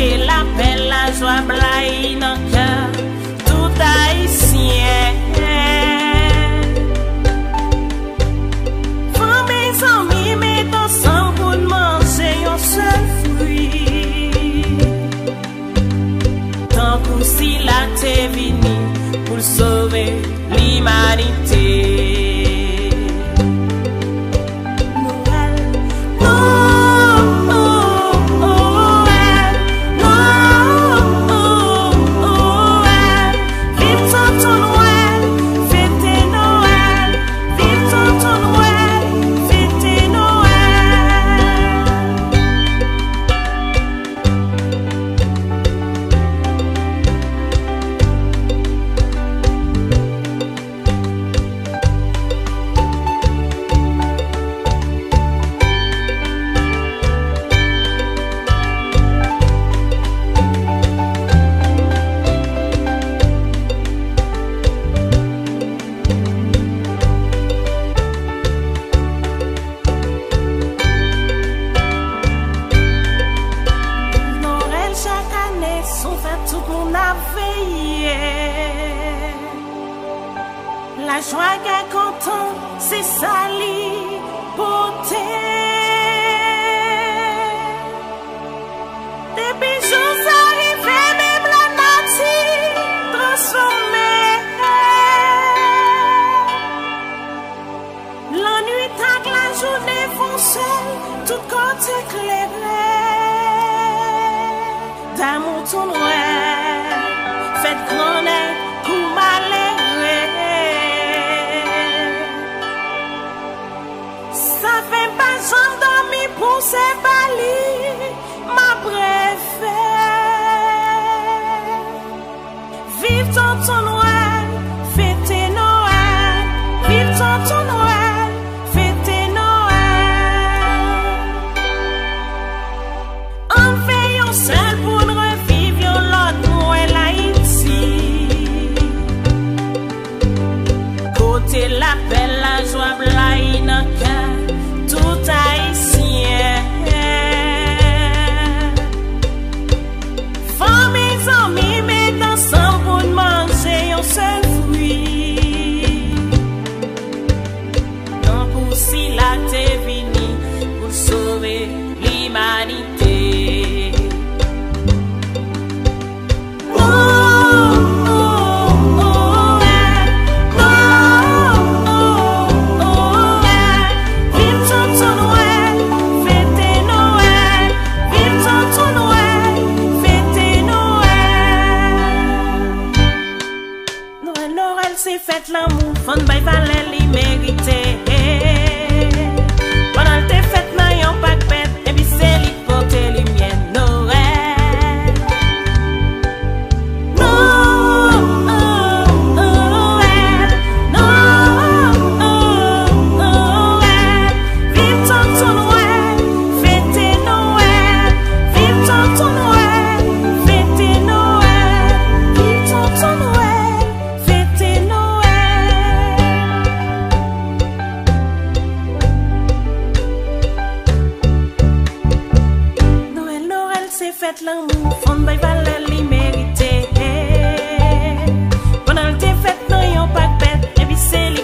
Côté lapè, la joie, blayi dans cœur, tout haïtien. Fanmiy, zanmi, met ensemble pour manger un seul fruit. Tankou si la te vini pour sauver limanite. La joie qu'est content, c'est ça li beauté. Des bijoux arrivés, même la nature transformée. La nuit tac, la journée font seul, tout côté éclairé. D'amour ton nwèl, faites connaître pour malheur. Ça fait pas j'en dormi pour ces balis, ma préférée. Vive ton Noël, fêtez Noël. Vive ton Noël, fêtez Noël. En veillons seul pour nous revivre l'autre Noël Haïti. Côté lapè, la joie, blayi dans cœur, tout haïtien. Fanmiy, zanmi, met ensemble pour manger un seul fruit. Tankou si la te vini pour sauver limanite. C'est fait l'amour, fon bay valè li mérité. Pendant te fête nan yon pak pèt, et puis c'est li porte li mien Noël. Noël, Noël, vive ton Noël, fêtez Noël. Vive ton Noël, fêtez Noël. Vive ton Noël, fêtez Noël. C'est fait l'amour, fon bay valè li mérité. Pendant te fête nan yon pak pèt, et puis c'est li